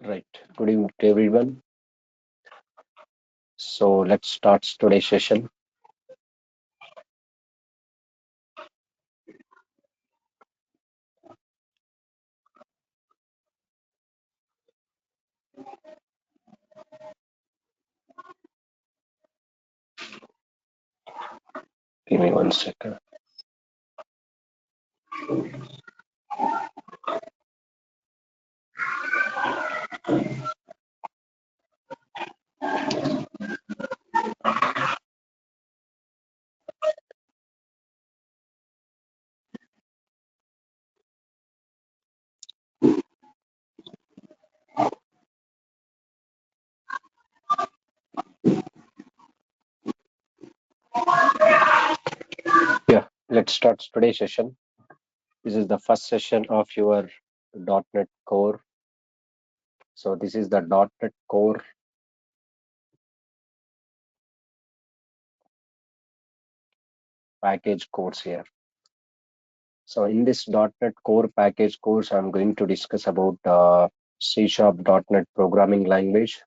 Right. Good evening to everyone. So let's start today's session. Give me 1 second. Yeah, let's start today's session. This is the first session of your .NET Core. So this is the .NET Core package course here. So in this .NET Core package course, I'm going to discuss about C# .NET programming language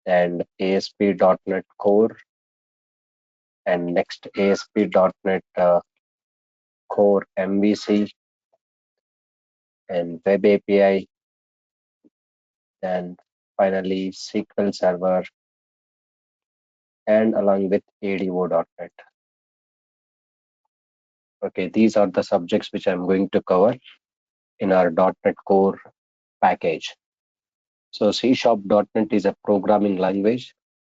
and ASP .NET Core and next ASP .NET Core MVC and Web API, and finally SQL Server, and along with ADV.NET. Okay, these are the subjects which I'm going to cover in our .NET Core package. So C#.NET is a programming language.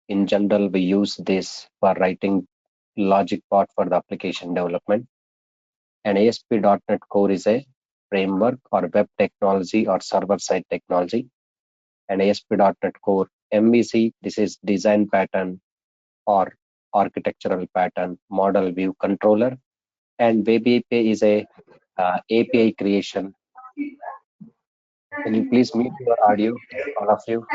In general, we use this for writing logic part for the application development. And ASP.NET Core is a framework or web technology or server-side technology. And ASP.NET Core MVC, this is design pattern or architectural pattern model view controller. And Web API is a API creation. Can you please mute your audio, all of you?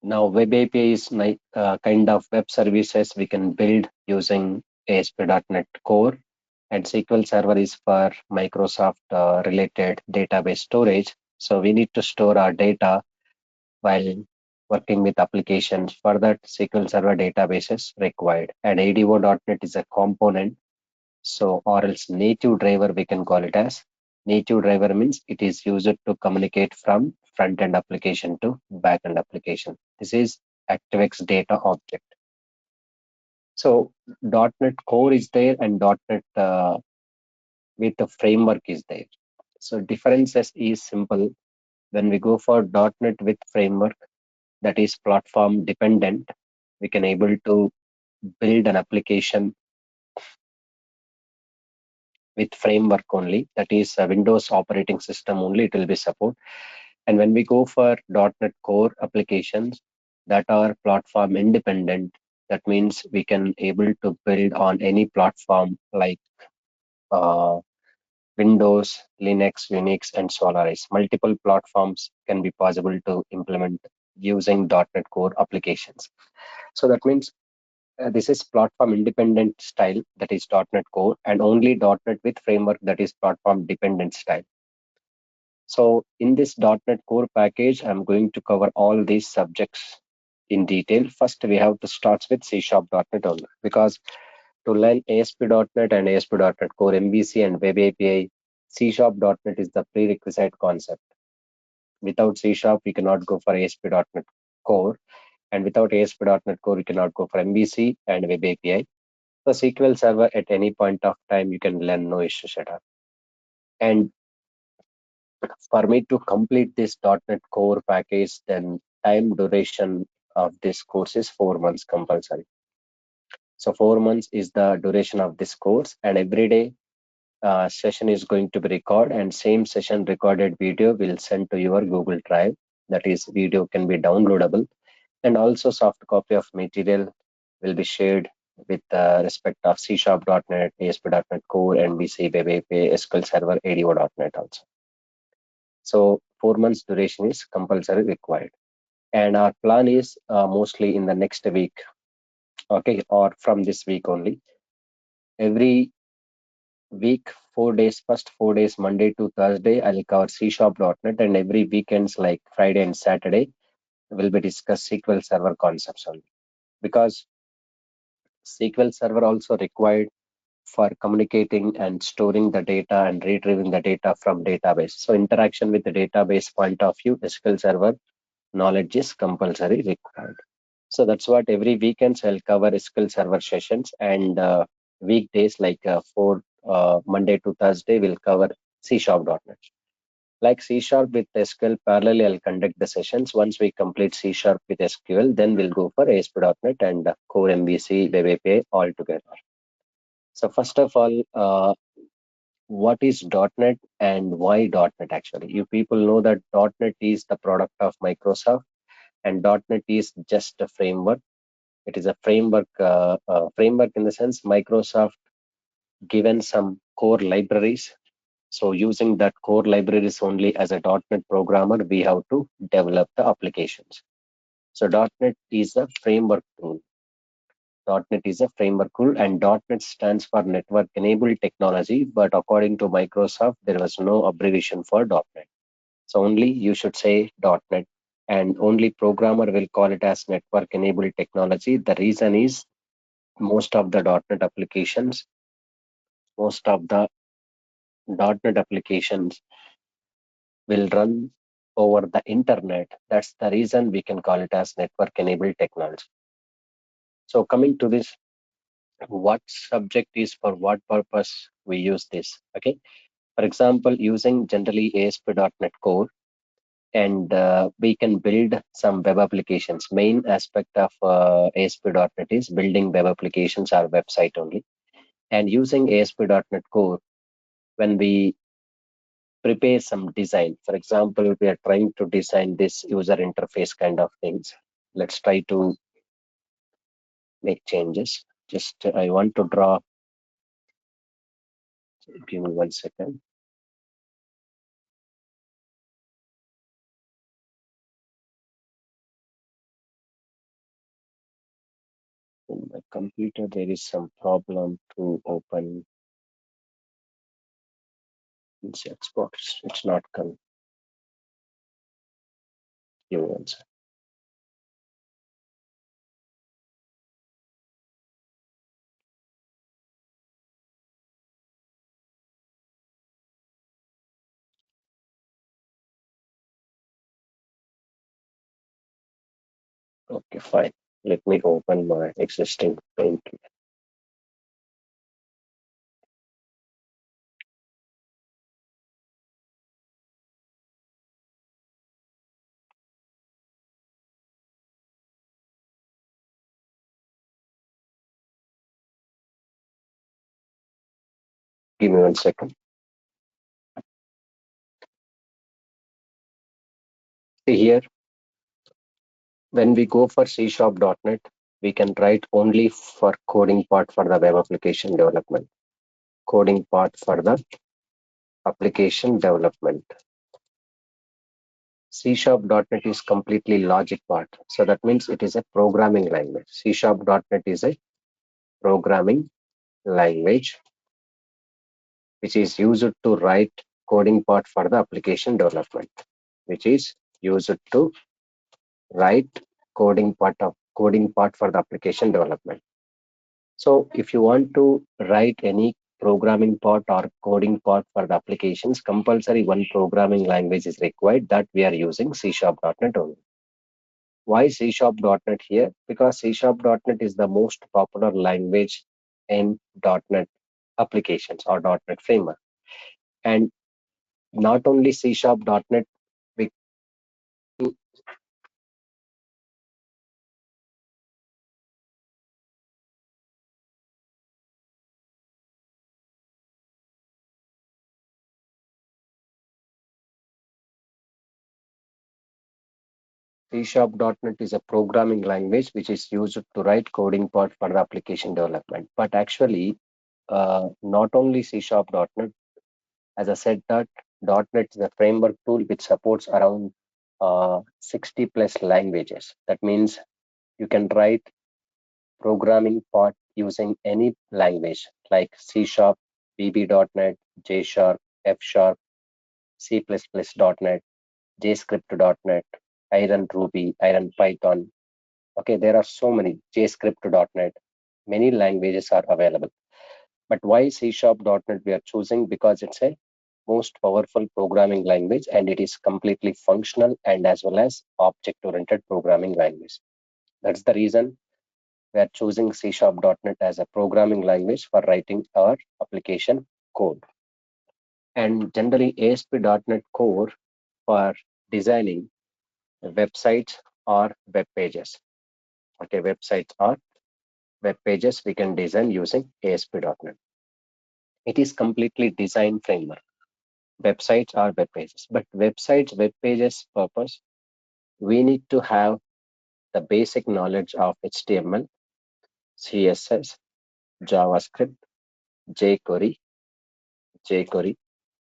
Now, Web API is kind of web services we can build using ASP.NET Core, and SQL Server is for Microsoft related database storage. So we need to store our data while working with applications. For that, SQL Server databases required, and ADV.NET is a component. So, or else native driver, we can call it as. Native driver means it is used to communicate from front-end application to back-end application. This is ActiveX data object. So .NET Core is there and .NET with the framework is there. So differences is simple. When we go for .NET with framework, that is platform dependent, we can able to build an application with framework only, that is a Windows operating system only, it will be support. And when we go for .NET Core applications that are platform independent, that means we can able to build on any platform like Windows, Linux, Unix, and Solaris. Multiple platforms can be possible to implement using .NET Core applications. So that means this is platform independent style, that is .NET Core, and only .NET with framework, that is platform dependent style. So in this .NET Core package, I'm going to cover all these subjects in detail. First, we have to start with C#.NET only, because to learn ASP.NET and ASP.NET Core MVC and Web API, C#.NET is the prerequisite concept. Without C#, we cannot go for ASP.NET Core, and without ASP.NET Core, we cannot go for MVC and Web API. So SQL Server at any point of time, you can learn, no issues at all. And for me to complete this .NET Core package, then time duration of this course is 4 months compulsory. So 4 months is the duration of this course, and every day session is going to be recorded, and same session recorded video will send to your Google Drive. That is, video can be downloadable, and also soft copy of material will be shared with respect of C#.NET, ASP.NET Core, MVC, Web API, SQL Server, ADV.NET also. So 4 months duration is compulsory required, and our plan is mostly in the next week, okay, or from this week only. Every week 4 days, first 4 days, Monday to Thursday, I'll cover C#.NET, and every weekends like Friday and Saturday, will be discuss SQL Server concepts only. Because SQL Server also required for communicating and storing the data and retrieving the data from database. So interaction with the database point of view, SQL Server knowledge is compulsory required. So that's what every weekends I'll cover SQL Server sessions, and weekdays like Monday to Thursday we'll cover C#.NET. Like C# with SQL, parallelly I'll conduct the sessions. Once we complete C# with SQL, then we'll go for ASP.NET and Core MVC Web API all together. So first of all, what is .NET and why .NET actually? You people know that .NET is the product of Microsoft, and .NET is just a framework. It is a framework, framework in the sense Microsoft given some core libraries. So using that core libraries only as a .NET programmer, we have to develop the applications. So .NET is a framework tool. .NET is a framework tool, and .NET stands for Network Enabled Technology, but according to Microsoft, there was no abbreviation for .NET. So only you should say .NET, and only programmer will call it as Network Enabled Technology. The reason is most of the .NET applications, most of the .NET applications will run over the internet. That's the reason we can call it as Network Enabled Technology. So coming to this, what subject is for what purpose we use this? Okay, for example, using generally ASP.NET Core, and we can build some web applications. Main aspect of ASP.NET is building web applications or website only. And using ASP.NET Core, when we prepare some design, for example, we are trying to design this user interface kind of things. Let's try to make changes. Just I want to draw. Give me 1 second. In my computer, there is some problem to open this Xbox. It's not coming. Give me 1 second. Okay, fine. Let me open my existing paint. Give me 1 second. See here, when we go for C#.NET, we can write only for coding part for the web application development. Coding part for the application development. C#.NET is completely logic part. So that means it is a programming language. C#.NET is a programming language which is used to write coding part for the application development, which is used to write coding part for the application development. So if you want to write any programming part or coding part for the applications, compulsory one programming language is required, that we are using C#.NET only. Why C#.NET here? Because C#.NET is the most popular language in .NET applications or .NET framework. And not only C#.NET, we C#.NET is a programming language which is used to write coding part for the application development. But actually, not only C#.NET, as I said that .NET is a framework tool which supports around 60 plus languages. That means you can write programming part using any language like C#, VB.NET, J Sharp, F Sharp, C++.NET, JScript.NET, Iron Ruby, Iron Python. Okay, there are so many, JScript.NET. Many languages are available. But why C#.NET we are choosing? Because it's a most powerful programming language and it is completely functional and as well as object-oriented programming language. That's the reason we are choosing C#.NET as a programming language for writing our application code. And generally ASP.NET Core for designing websites or web pages. Okay, websites or web pages we can design using ASP.NET. It is completely design framework. Websites or web pages. But websites, web pages purpose, we need to have the basic knowledge of HTML, CSS, JavaScript, jQuery,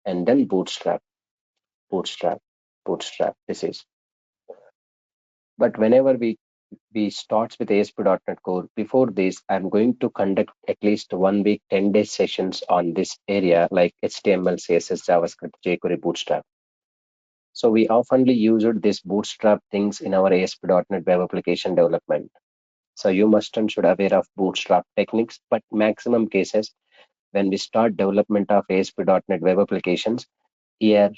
and then Bootstrap. This is. But whenever we starts with ASP.NET Core, before this, I'm going to conduct at least 1 week, 10 days sessions on this area like HTML, CSS, JavaScript, jQuery, Bootstrap. So we oftenly used this Bootstrap things in our ASP.NET web application development. So you must and should aware of Bootstrap techniques, but maximum cases when we start development of ASP.NET web applications, here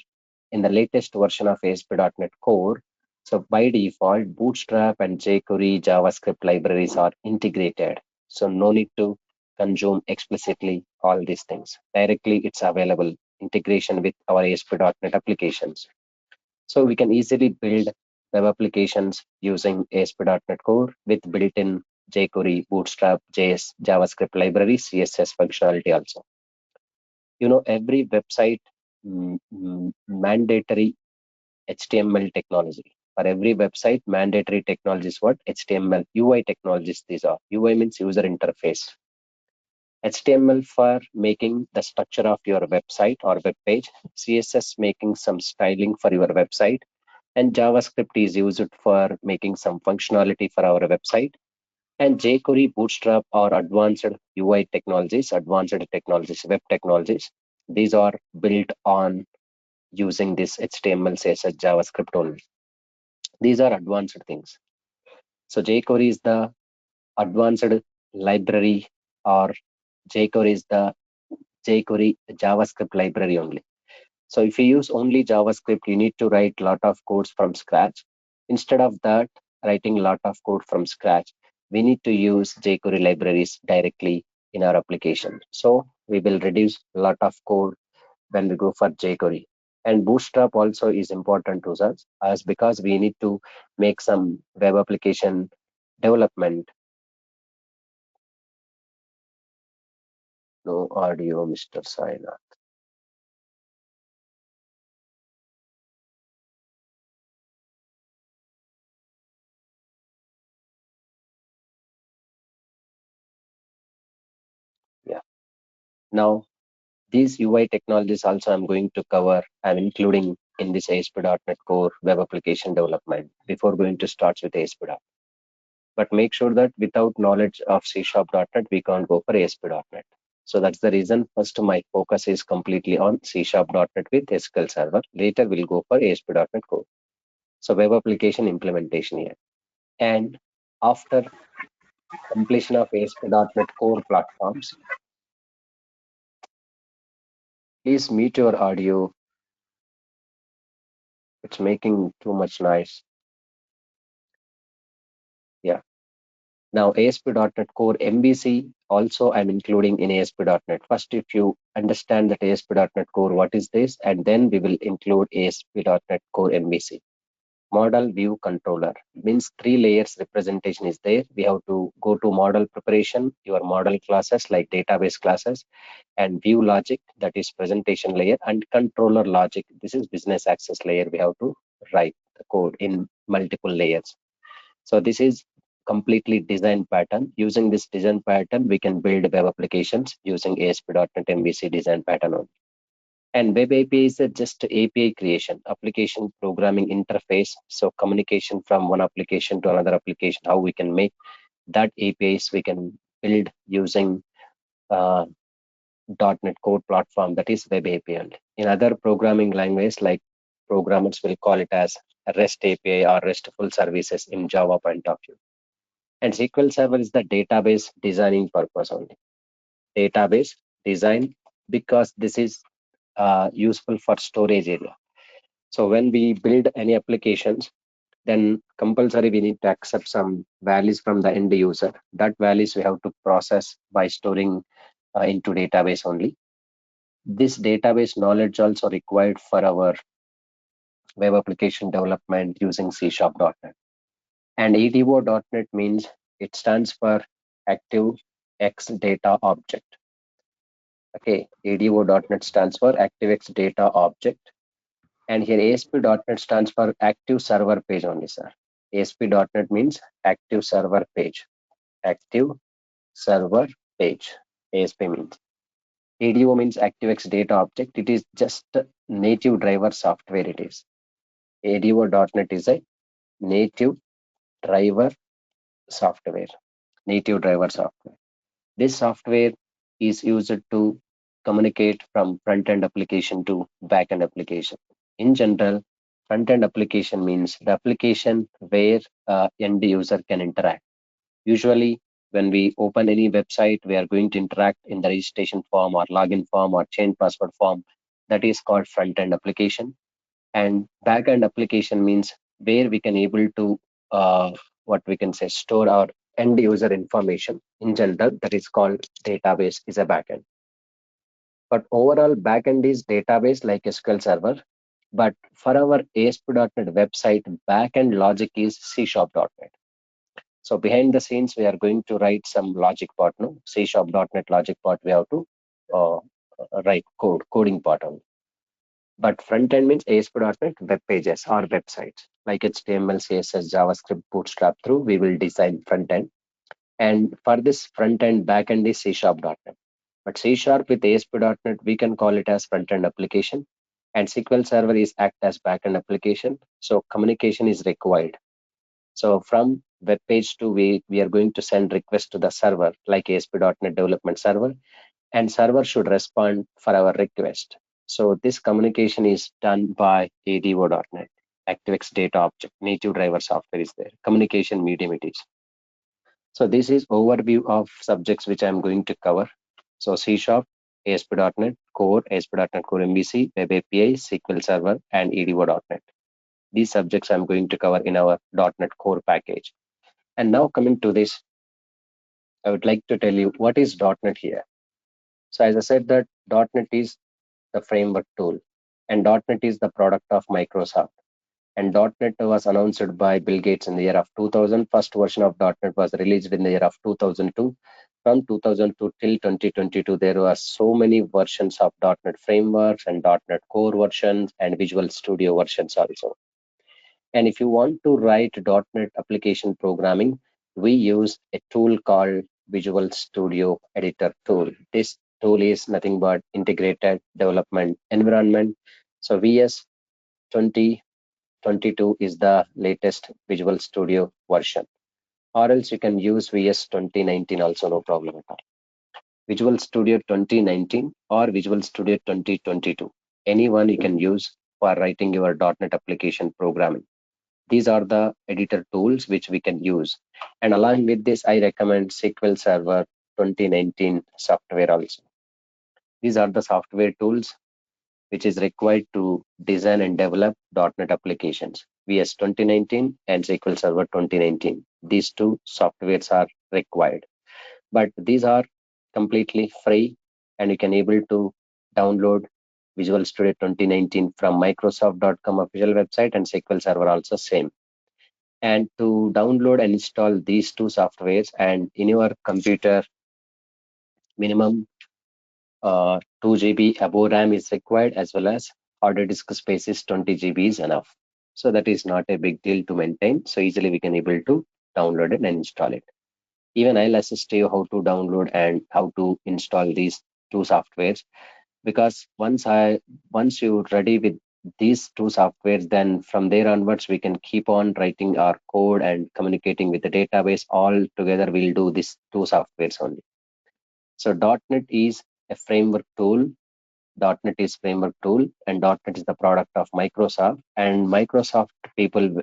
in the latest version of ASP.NET Core, so by default, Bootstrap and jQuery JavaScript libraries are integrated. So no need to consume explicitly all these things. Directly, it's available integration with our ASP.NET applications. So we can easily build web applications using ASP.NET Core with built-in jQuery, Bootstrap, JS, JavaScript libraries, CSS functionality also. You know, every website mandatory HTML technology. For every website, mandatory technology is what? HTML, UI technologies these are. UI means user interface. HTML for making the structure of your website or web page. CSS making some styling for your website. And JavaScript is used for making some functionality for our website. And jQuery, Bootstrap are advanced UI technologies, web technologies. These are built on using this HTML, CSS, JavaScript only. These are advanced things. So jQuery is the advanced library, or jQuery is the jQuery JavaScript library only. So if you use only JavaScript, you need to write a lot of codes from scratch. Instead of that, writing a lot of code from scratch, we need to use jQuery libraries directly in our application. So we will reduce a lot of code when we go for jQuery. And Bootstrap also is important to us as because we need to make some web application development. No audio, Mr. Sainath. Yeah. Now, these UI technologies also I'm going to cover, I'm including in this ASP.NET Core web application development before going to start with ASP.NET. But make sure that without knowledge of C#.NET, we can't go for ASP.NET. So that's the reason first my focus is completely on C#.NET with SQL Server. Later we'll go for ASP.NET Core. So web application implementation here. And after completion of ASP.NET Core platforms, please mute your audio. It's making too much noise. Yeah. Now ASP.NET Core MVC also I'm including in ASP.NET. First, if you understand that ASP.NET Core, what is this? And then we will include ASP.NET Core MVC. Model view controller means 3 layers representation is there. We have to go to model preparation, your model classes like database classes, and view logic, that is presentation layer, and controller logic. This is business access layer. We have to write the code in multiple layers. So this is completely design pattern. Using this design pattern, we can build web applications using ASP.NET MVC design pattern only. And web API is just API creation, application programming interface. So communication from one application to another application, how we can make that APIs we can build using .NET Core platform, that is Web API. In other programming languages, like programmers will call it as REST API or RESTful services in Java point of view. And SQL Server is the database designing purpose only. Database design, because this is useful for storage area. So when we build any applications, then compulsory we need to accept some values from the end user. That values we have to process by storing into database only. This database knowledge also required for our web application development using C#.NET. And ADV.NET means it stands for Active X Data Object. Okay, ADV.NET stands for ActiveX Data Object. And here ASP.NET stands for Active Server Page only, sir. ASP.NET means Active Server Page. Active Server Page. ASP means. ADO means ActiveX Data Object. It is just native driver software it is. ADO.NET is a native driver software. Native driver software. This software is used to communicate from front-end application to back-end application. In general, front-end application means the application where end user can interact. Usually, when we open any website, we are going to interact in the registration form or login form or change password form. That is called front-end application. And back-end application means where we can able to what we can say store our end user information. In general, that is called database is a backend. But overall backend is database like SQL Server. But for our ASP.NET website, backend logic is C#.NET. So behind the scenes, we are going to write some logic part, no? C#.NET logic part, we have to write coding part only. But front end means ASP.NET web pages or websites like HTML, CSS, JavaScript, Bootstrap through, we will design front end. And for this front end, back end is C#.NET. But C# with ASP.NET, we can call it as front end application. And SQL Server is act as back end application. So communication is required. So from web page to we are going to send request to the server like ASP.NET development server, and server should respond for our request. So this communication is done by ADV.NET. ActiveX Data Object, native driver software is there. Communication medium it is. So this is overview of subjects which I'm going to cover. So C#, ASP.NET Core, ASP.NET Core MVC, Web API, SQL Server, and ADV.NET. These subjects I'm going to cover in our .NET Core package. And now coming to this, I would like to tell you what is .NET here. So as I said that .NET is the framework tool, and .NET is the product of Microsoft. And .NET was announced by Bill Gates in the year of 2000. First version of .NET was released in the year of 2002. From 2002 till 2022, there were so many versions of .NET frameworks and .NET Core versions and Visual Studio versions also. And if you want to write .NET application programming, we use a tool called Visual Studio Editor tool. This tool is nothing but integrated development environment. So VS 2022 is the latest Visual Studio version. Or else you can use VS 2019 also, no problem at all. Visual Studio 2019 or Visual Studio 2022. Anyone you can use for writing your .NET application programming. These are the editor tools which we can use. And along with this, I recommend SQL Server 2019 software also. These are the software tools which is required to design and develop .NET applications. VS 2019 and SQL Server 2019. These two softwares are required. But these are completely free, and you can able to download Visual Studio 2019 from Microsoft.com official website, and SQL Server also same. And to download and install these two softwares, and in your computer, minimum 2 GB above RAM is required, as well as hard disk space is 20 GB is enough. So that is not a big deal to maintain. So easily we can able to download it and install it. Even I'll assist you how to download and how to install these two softwares, because once you're ready with these two softwares, then from there onwards we can keep on writing our code and communicating with the database. All together we'll do these two softwares only. So .NET is a framework tool. .NET is framework tool, and .NET is the product of Microsoft. And Microsoft people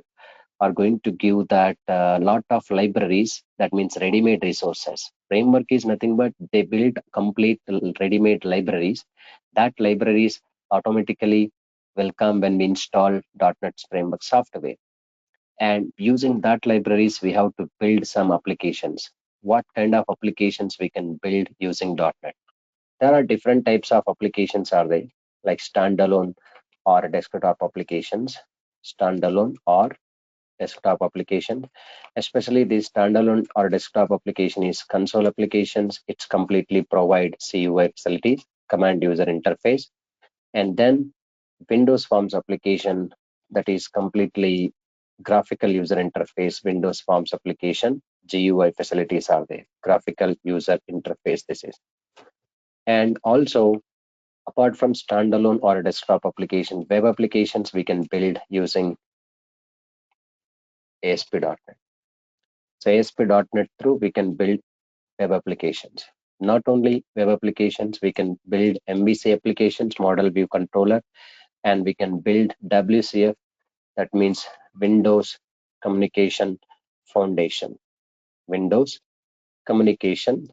are going to give that lot of libraries. That means ready-made resources. Framework is nothing but they build complete ready-made libraries. That libraries automatically will come when we install .NET's framework software. And using that libraries, we have to build some applications. What kind of applications we can build using .NET? There are different types of applications are there, like standalone or desktop applications, standalone or desktop application. Especially the standalone or desktop application is console applications. It's completely provide CUI facilities, command user interface, and then Windows Forms application that is completely graphical user interface. Windows Forms application, GUI facilities are there. Graphical user interface this is. And also, apart from standalone or desktop application, web applications we can build using ASP.NET. So ASP.NET through we can build web applications. Not only web applications, we can build MVC applications, model view controller, and we can build WCF, that means Windows Communication Foundation. Windows Communication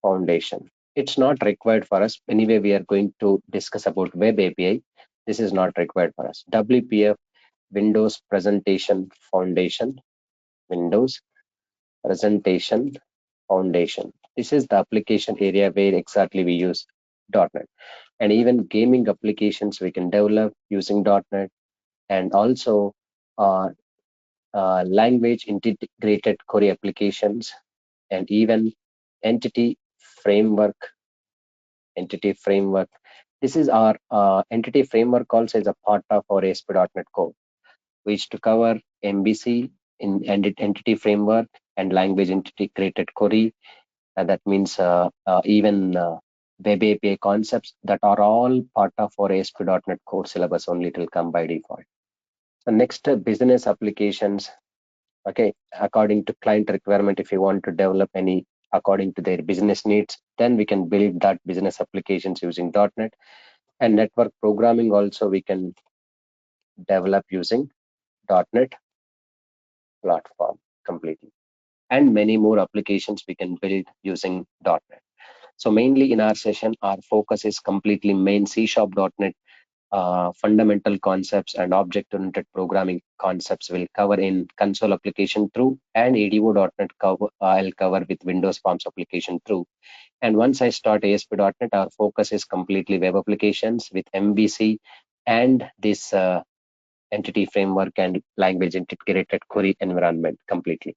Foundation. It's not required for us. Anyway, we are going to discuss about web API. This is not required for us. WPF, Windows Presentation Foundation. Windows Presentation Foundation. This is the application area where exactly we use .NET. And even gaming applications we can develop using .NET, and also language integrated query applications, and even entity framework. This is our entity framework also is a part of our ASP.NET Core, which to cover MVC in entity framework and language integrated query. That means even web API concepts that are all part of our ASP.NET Core syllabus. Only it will come by default. So next, business applications. Okay, according to client requirement, if you want to develop any according to their business needs, then we can build that business applications using .NET. And network programming also we can develop using .NET platform completely. And many more applications we can build using .NET. So mainly in our session, our focus is completely main C#.NET fundamental concepts and object-oriented programming concepts will cover in console application through, and ADO.NET I'll cover with Windows Forms application through. And once I start ASP.NET, our focus is completely web applications with MVC and this entity framework and language integrated query environment completely.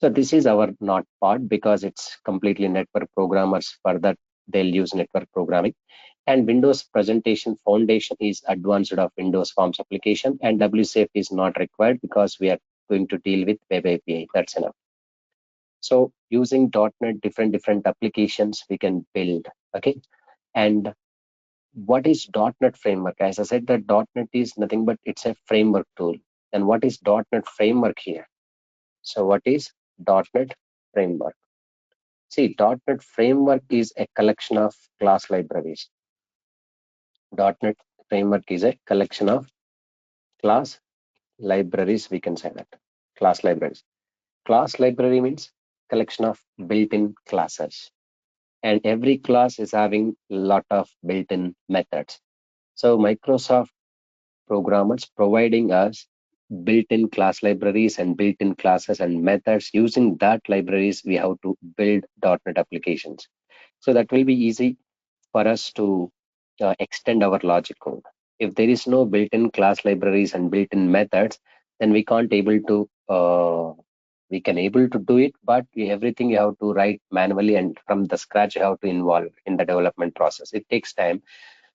So this is our not part because it's completely network programmers. For that, they'll use network programming. And Windows Presentation Foundation is advanced of Windows Forms application, and WCF is not required because we are going to deal with web API. That's enough. So using .NET, different applications we can build. Okay. And what is .NET framework? As I said, that .NET is nothing but it's a framework tool. And what is .NET framework here? So what is .NET framework? See, .NET framework is a collection of class libraries. .NET framework is a collection of class libraries. We can say that class libraries. Class library means collection of built-in classes, and every class is having a lot of built-in methods. So Microsoft programmers providing us built-in class libraries and built-in classes and methods. Using that libraries, we have to build .NET applications. So that will be easy for us to extend our logic code. If there is no built-in class libraries and built-in methods, then we can't able to we can able to do it, but everything you have to write manually, and from the scratch you have to involve in the development process. It takes time.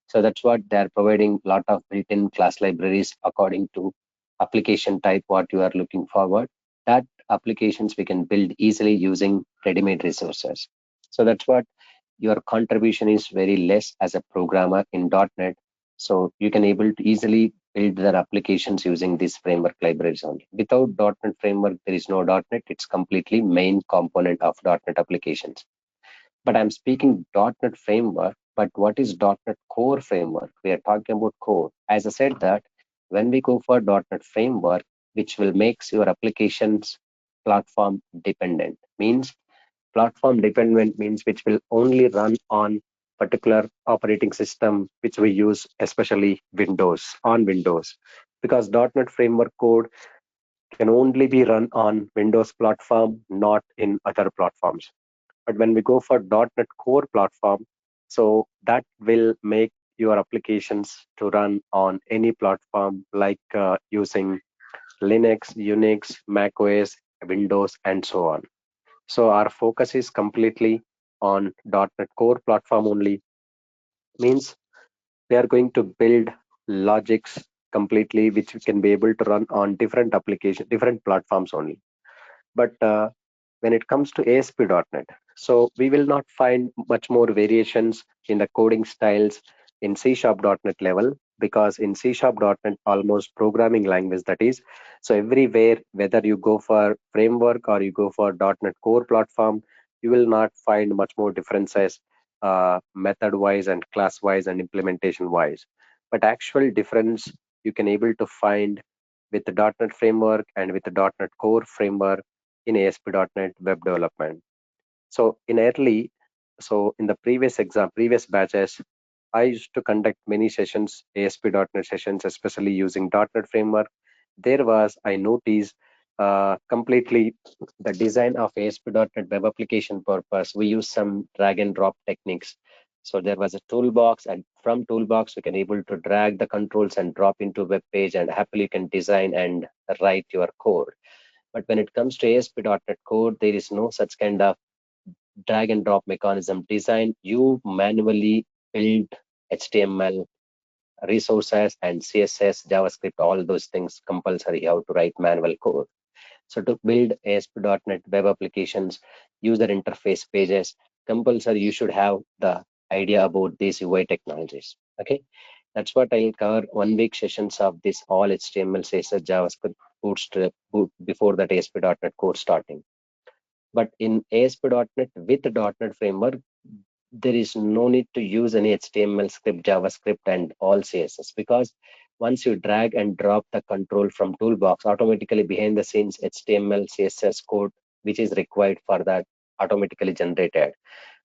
So that's what they're providing a lot of built-in class libraries according to application type what you are looking forward. That applications we can build easily using ready-made resources. So that's what your contribution is very less as a programmer in .NET. So you can able to easily build their applications using this framework libraries only. Without .NET framework, there is no .NET. It's completely main component of .NET applications. But I'm speaking .NET framework. But what is .NET Core framework? We are talking about core. As I said that when we go for .NET framework, which will makes your applications platform dependent, means platform dependent means which will only run on particular operating system which we use, especially Windows, on Windows, because .NET framework code can only be run on Windows platform, not in other platforms. But when we go for .NET Core platform, so that will make your applications to run on any platform, like using Linux, Unix, Mac OS, Windows, and so on. So our focus is completely on .NET Core platform only. Means we are going to build logics completely, which can be able to run on different application, different platforms only. But when it comes to ASP.NET, so we will not find much more variations in the coding styles in C#.NET level, because in C#.NET, almost programming language that is, so everywhere, whether you go for framework or you go for .NET Core platform, you will not find much more differences method wise and class wise and implementation wise. But actual difference you can able to find with the .NET framework and with the .NET Core framework in ASP.NET web development. So in the previous batches, I used to conduct many sessions, ASP.NET sessions, especially using .NET framework. I noticed completely the design of ASP.NET web application purpose. We use some drag and drop techniques. So there was a toolbox, and from toolbox, we can able to drag the controls and drop into web page, and happily you can design and write your code. But when it comes to ASP.NET code, there is no such kind of drag and drop mechanism design. You manually build HTML resources and CSS, JavaScript, all those things compulsory. You have to write manual code. So to build ASP.NET web applications, user interface pages, compulsory you should have the idea about these UI technologies. Okay, that's what I'll cover 1 week sessions of this all HTML, CSS, JavaScript, bootstrap, before that ASP.NET core starting. But in ASP.NET with the .NET framework, there is no need to use any HTML script, JavaScript, and all CSS, because once you drag and drop the control from toolbox, automatically behind the scenes HTML, CSS code, which is required for that, automatically generated.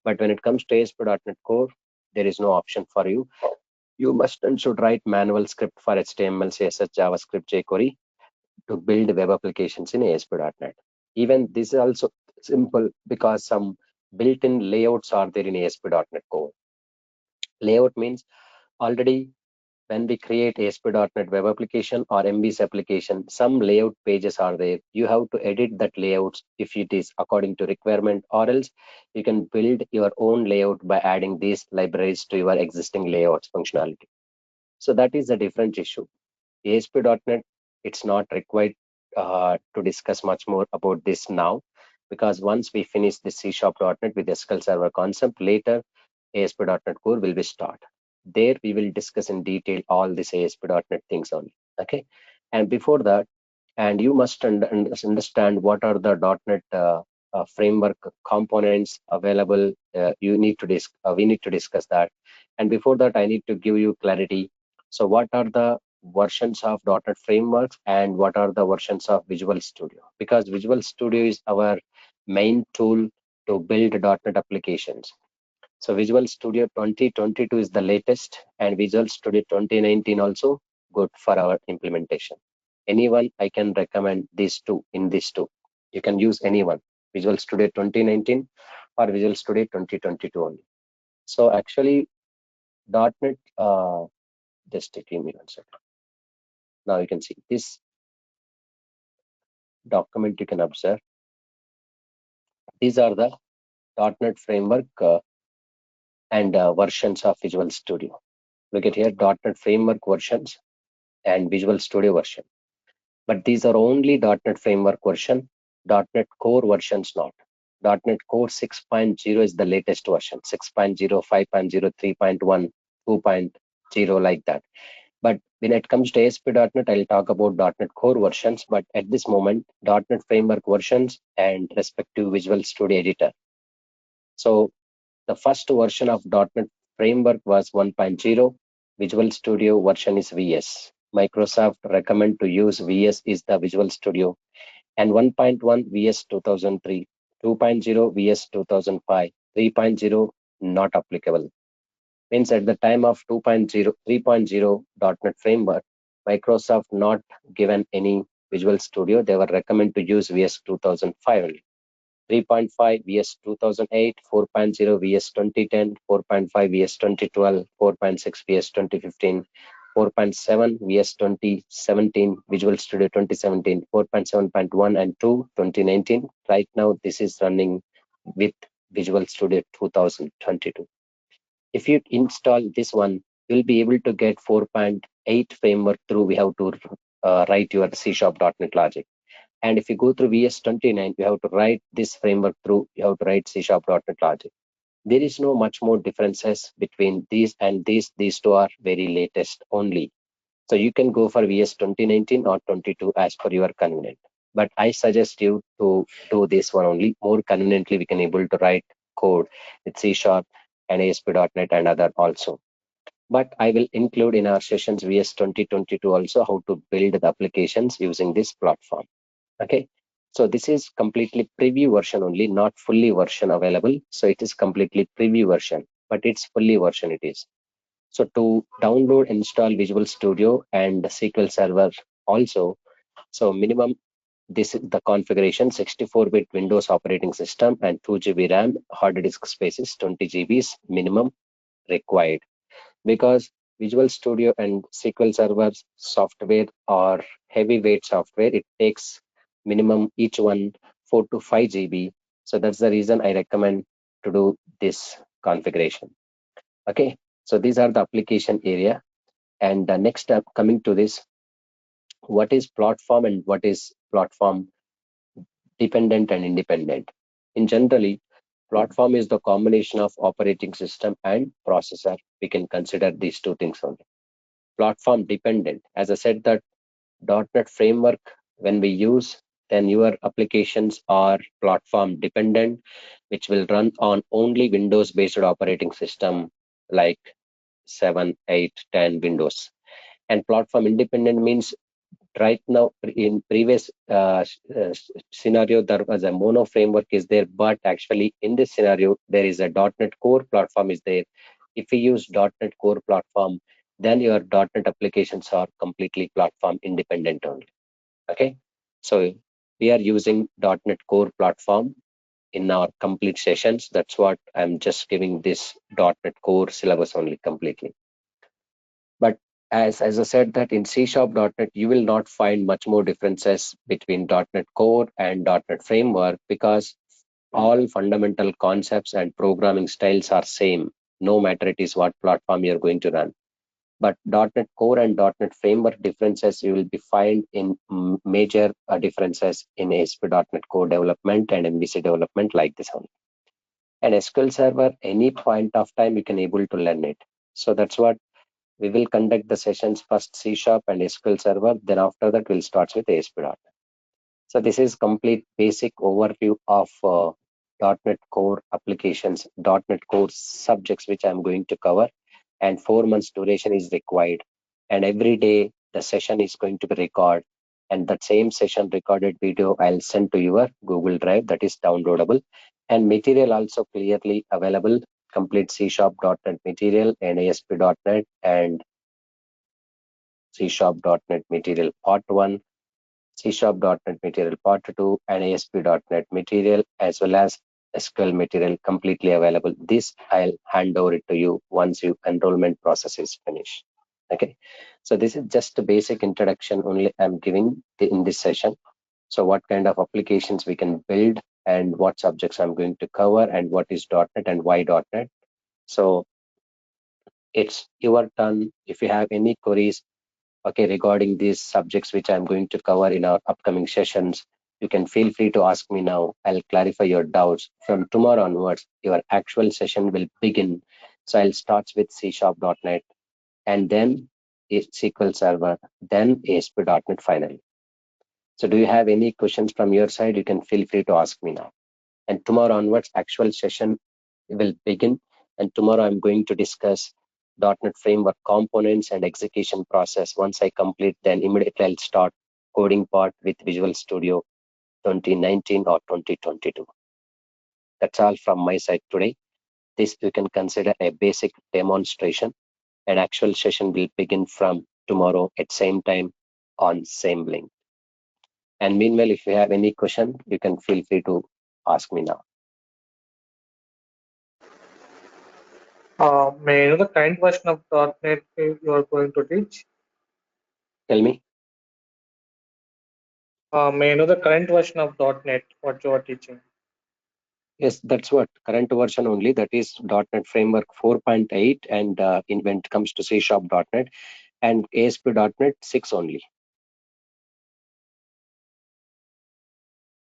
But when it comes to ASP.NET Core, there is no option for you. You must and should write manual script for HTML, CSS, JavaScript, jQuery to build web applications in ASP.NET. Even this is also simple because some built-in layouts are there in ASP.NET Core. Layout means already when we create ASP.NET web application or MVC application, some layout pages are there. You have to edit that layouts if it is according to requirement, or else you can build your own layout by adding these libraries to your existing layouts functionality. So that is a different issue. ASP.NET, it's not required to discuss much more about this now, because once we finish the C#.NET with SQL Server concept, later ASP.NET Core will be start. There we will discuss in detail all this ASP.NET things only. Okay, and before that, and you must understand what are the .NET framework components available. We need to discuss that. And before that, I need to give you clarity. So what are the versions of .NET frameworks and what are the versions of Visual Studio? Because Visual Studio is our main tool to build .NET applications. So Visual Studio 2022 is the latest, and Visual Studio 2019 also good for our implementation. Anyone I can recommend these two. In these two, you can use anyone, Visual Studio 2019 or Visual Studio 2022 only. So actually .NET, just give me 1 second. Now you can see this document, you can observe. These are the .NET framework and versions of Visual Studio. Look at here, .NET framework versions and Visual Studio version. But these are only .NET framework version, .NET Core versions not. .NET Core 6.0 is the latest version, 6.0, 5.0, 3.1, 2.0, like that. But when it comes to ASP.NET, I'll talk about .NET Core versions, but at this moment, .NET framework versions and respective Visual Studio editor. So the first version of .NET framework was 1.0. Visual Studio version is VS. Microsoft recommend to use VS is the Visual Studio, and 1.1 VS 2003, 2.0 VS 2005, 3.0 not applicable. Means at the time of 2.0, 3.0 .NET Framework, Microsoft not given any Visual Studio. They were recommend to use VS 2005 only. 3.5 VS 2008, 4.0 VS 2010, 4.5 VS 2012, 4.6 VS 2015, 4.7 VS 2017, Visual Studio 2017, 4.7.1 and 2 2019. Right now, this is running with Visual Studio 2022. If you install this one, you'll be able to get 4.8 framework through. We have to write your C#.NET logic. And if you go through VS29, you have to write this framework through. You have to write C#.NET logic. There is no much more differences between these and these. These two are very latest only. So you can go for VS 2019 or 22 as per your convenient. But I suggest you to do this one only. More conveniently, we can able to write code with C# and ASP.NET and other also. But I will include in our sessions VS 2022 also how to build the applications using this platform. Okay, so this is completely preview version only, not fully version available. So it is completely preview version, but it's fully version it is. So to download, install Visual Studio and SQL Server also. So minimum, this is the configuration: 64-bit Windows operating system and 2 GB RAM, hard disk space is 20 GB is minimum required, because Visual Studio and SQL Server software are heavyweight software. It takes minimum each one 4 to 5 GB. So that's the reason I recommend to do this configuration. Okay, so these are the application area. And next step, coming to this, what is platform and what is platform dependent and independent? In generally, platform is the combination of operating system and processor. We can consider these two things only. Platform dependent, as I said, that .NET framework, when we use, then your applications are platform dependent, which will run on only Windows based operating system like 7, 8, 10 Windows. And platform independent means right now, in previous scenario, there was a mono framework is there, but actually in this scenario, there is a .NET Core platform is there. If we use .NET Core platform, then your .NET applications are completely platform independent only. Okay, so we are using .NET Core platform in our complete sessions. That's what I'm just giving this .NET Core syllabus only completely. But as I said that in C#.NET, you will not find much more differences between .NET Core and .NET Framework, because all fundamental concepts and programming styles are same, no matter it is what platform you're going to run. But .NET Core and .NET Framework differences you will be find in major differences in ASP.NET Core development and MVC development like this one. And SQL Server, any point of time you can able to learn it. So that's what we will conduct the sessions first C# and SQL Server. Then after that we'll start with ASP.NET. So this is complete basic overview of .NET Core applications, .NET Core subjects which I'm going to cover, and 4 months duration is required. And every day the session is going to be recorded, and that same session recorded video I'll send to your Google Drive, that is downloadable, and material also clearly available. Complete C#.NET material and ASP.NET and C#.NET material part 1, C#.NET material part 2, and ASP.NET material as well as SQL material completely available. This I'll hand over it to you once your enrollment process is finished. Okay, so this is just a basic introduction only I'm giving in this session. So what kind of applications we can build and what subjects I'm going to cover and what is .NET and why .NET. So it's your turn. If you have any queries, okay, regarding these subjects which I'm going to cover in our upcoming sessions, you can feel free to ask me now. I'll clarify your doubts. From tomorrow onwards, your actual session will begin. So I'll start with C#.NET and then SQL Server, then ASP.NET finally. So do you have any questions from your side? You can feel free to ask me now. And tomorrow onwards, actual session will begin. And tomorrow I'm going to discuss .NET Framework components and execution process. Once I complete, then immediately I'll start coding part with Visual Studio 2019 or 2022. That's all from my side today. This you can consider a basic demonstration. An actual session will begin from tomorrow at same time on same link. And meanwhile, if you have any question, you can feel free to ask me now. May I know the current version of .NET you are going to teach? Tell me. May I know the current version of .NET what you are teaching? Yes, that's what current version only. That is .NET Framework 4.8, and when it comes to C# .NET and ASP.NET 6 only.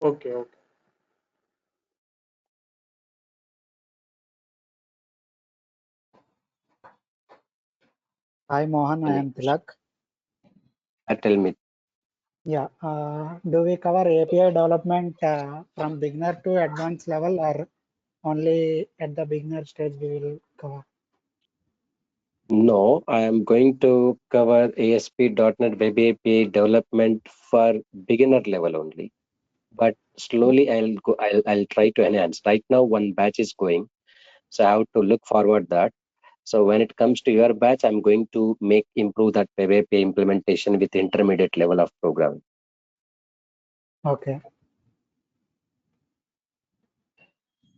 Okay, okay. Hi Mohan, I am Tilak. Tell me. Yeah, do we cover API development from beginner to advanced level, or only at the beginner stage we will cover? No, I am going to cover ASP.NET Web API development for beginner level only. But slowly I'll try to enhance. Right now one batch is going, so I have to look forward that. So when it comes to your batch, I'm going to improve that Web API implementation with intermediate level of programming. Okay.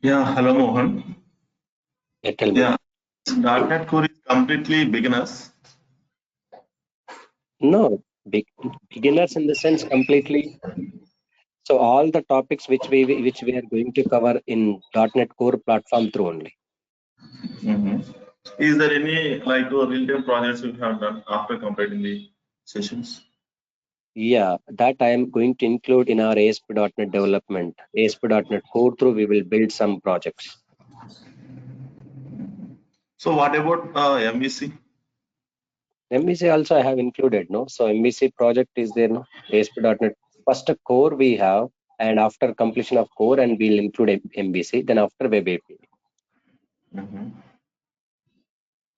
Yeah, hello Mohan. Tell me. Yeah, .NET Core is completely beginners. No, beginners in the sense completely. So all the topics which we are going to cover in .NET Core platform through only. Is there any real-time projects you have done after completing the sessions? Yeah, that I am going to include in our ASP.NET development. ASP.NET Core through we will build some projects. So what about MVC? MVC also I have included, no? So MVC project is there, no? ASP.NET. First core we have, and after completion of core, and we'll include MVC. Then after Web API.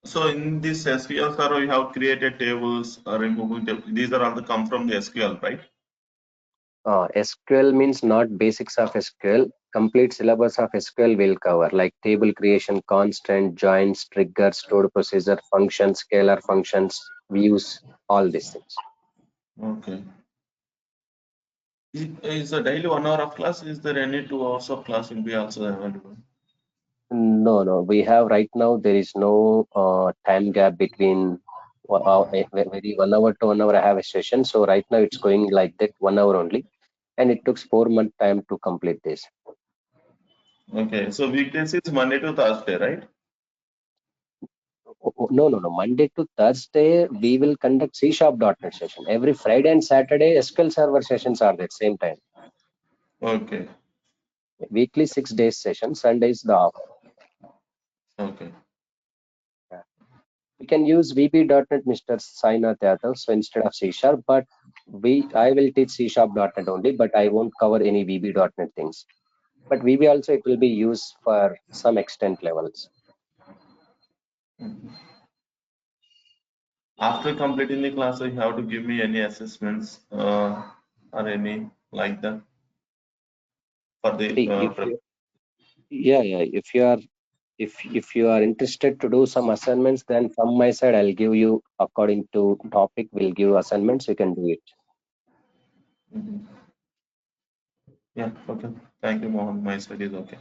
So in this SQL server, you have created tables, removing tables. These are all the come from the SQL, right? SQL means not basics of SQL. Complete syllabus of SQL will cover, like table creation, constant, joins, triggers, stored procedure, functions, scalar functions, views, all these things. Okay. Is a daily 1 hour of class? Is there any 2 hours of class will be also available? No. We have right now, there is no time gap between very 1 hour to 1 hour I have a session. So right now it's going like that 1 hour only. And it took 4 month time to complete this. Okay. So weekdays is Monday to Thursday, right? No. Monday to Thursday, we will conduct C# .NET session. Every Friday and Saturday, SQL Server sessions are at same time. Okay. Weekly 6 days session, Sunday is the off. Okay. Yeah. We can use VB.NET, Mr. Sainath Yadav, so instead of C#, but I will teach C# .NET only, but I won't cover any VB.NET things. But VB also it will be used for some extent levels. After completing the class, you have to give me any assessments or any like that for the If you are interested to do some assignments, then from my side I'll give you according to topic. We'll give assignments. You can do it. Yeah. Okay. Thank you, Mohan. My side is okay.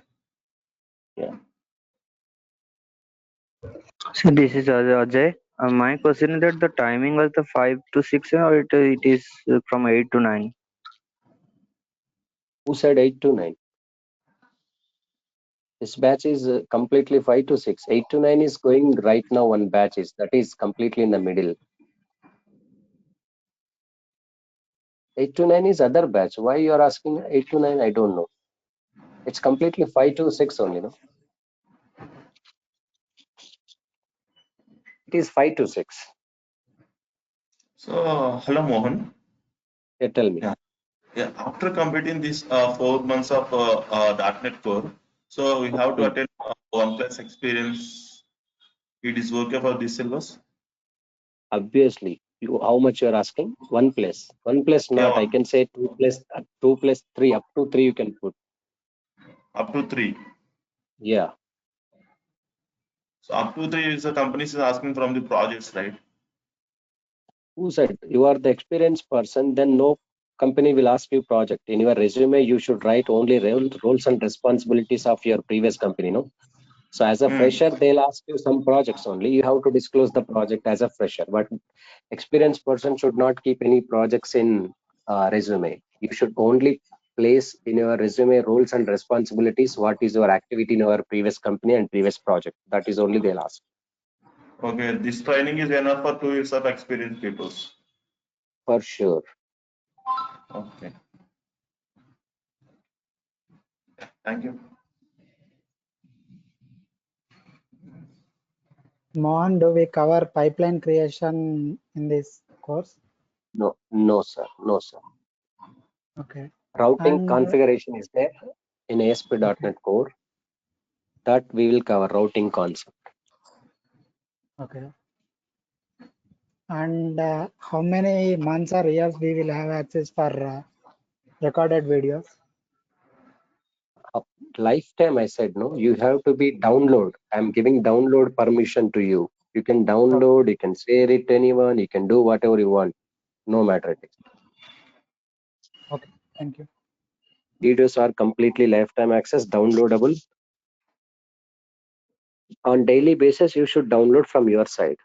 Yeah. So this is Ajay. My question is that the timing was the 5 to 6 or it is from 8 to 9? Who said 8 to 9? This batch is completely 5 to 6. 8 to 9 is going right now. One batch is that is completely in the middle. 8 to 9 is other batch. Why you are asking 8 to 9? I don't know. It's completely 5 to 6 only, no? It is 5 to 6. So, hello, Mohan. Yeah, tell me. Yeah. After completing this 4 months of .NET Core, so we have to attend 1+ experience, it is okay for this syllabus? Obviously, how much you're asking? 1+. 1+ not. I can say 2+, 2+3, up to 3 you can put. Up to 3. Yeah. So up to 3 is the companies is asking from the projects, right? Who said you are the experienced person? Then no company will ask you project. In your resume, you should write only roles and responsibilities of your previous company. No. So as a fresher, they'll ask you some projects only. You have to disclose the project as a fresher. But experienced person should not keep any projects in resume. You should only place in your resume roles and responsibilities. What is your activity in your previous company and previous project? That is only they'll ask. Okay, this training is enough for 2 years of experience people. For sure. Okay. Thank you. Mohan, do we cover pipeline creation in this course? No, no, sir. No, sir. Okay. Routing And configuration is there in ASP.NET Core. That we will cover routing concept. okay. And how many months or years we will have access for recorded videos? Lifetime, I said, no, you have to be download. I'm giving download permission to you. You can download, you can share it to anyone, you can do whatever you want, no matter it is. Okay, thank you. Videos are completely lifetime access, downloadable. On daily basis, you should download from your side.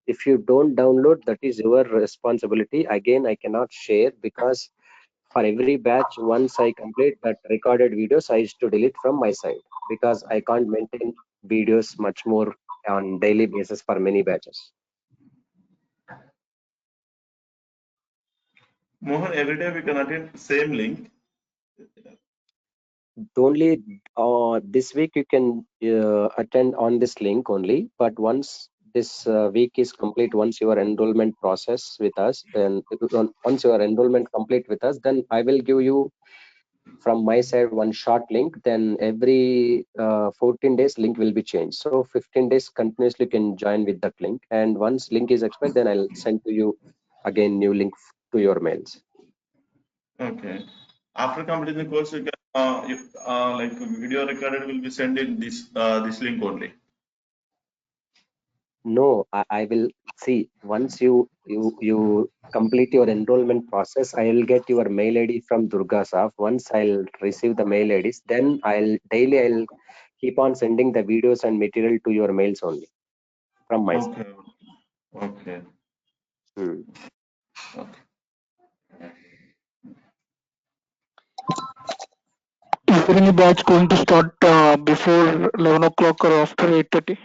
If you don't download, that is your responsibility. Again, I cannot share because for every batch, once I complete that recorded videos, I used to delete from my side because I can't maintain videos much more on daily basis for many batches. Mohan, every day we can attend same link. Only this week you can attend on this link only, but once this week is complete, once your enrollment process with us, then once your enrollment complete with us, then I will give you from my side one short link. Then every 14 days link will be changed, so 15 days continuously you can join with that link, and once link is expired, then I'll send to you again new link to your mails. Okay. After completing the course, you can like video recorded will be sent in this link only. No, I will see once you complete your enrollment process. I will get your mail ID from DURGASOFT. Once I'll receive the mail IDs, then I'll keep on sending the videos and material to your mails only from my side. Okay. Hmm. Okay. Is there any batch going to start before 11 o'clock or after 8:30?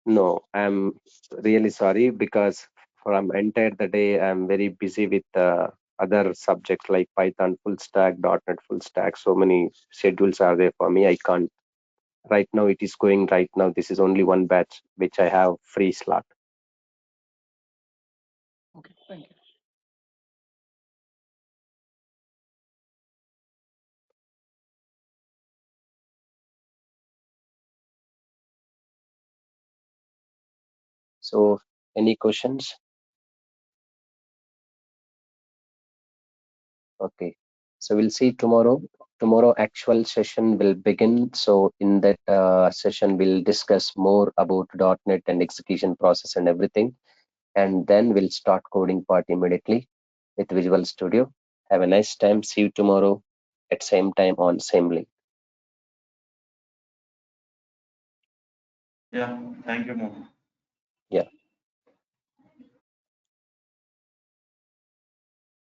No, I'm really sorry because from entire the day I'm very busy with other subjects like Python full stack, .NET full stack. So many schedules are there for me. I can't. Right now it is going right now. This is only one batch which I have free slot. Okay, thank you. So any questions? Okay. So we'll see tomorrow. Tomorrow actual session will begin. So in that session, we'll discuss more about .NET and execution process and everything. And then we'll start coding part immediately with Visual Studio. Have a nice time. See you tomorrow at same time on same link. Yeah. Thank you, Mohan. Yeah.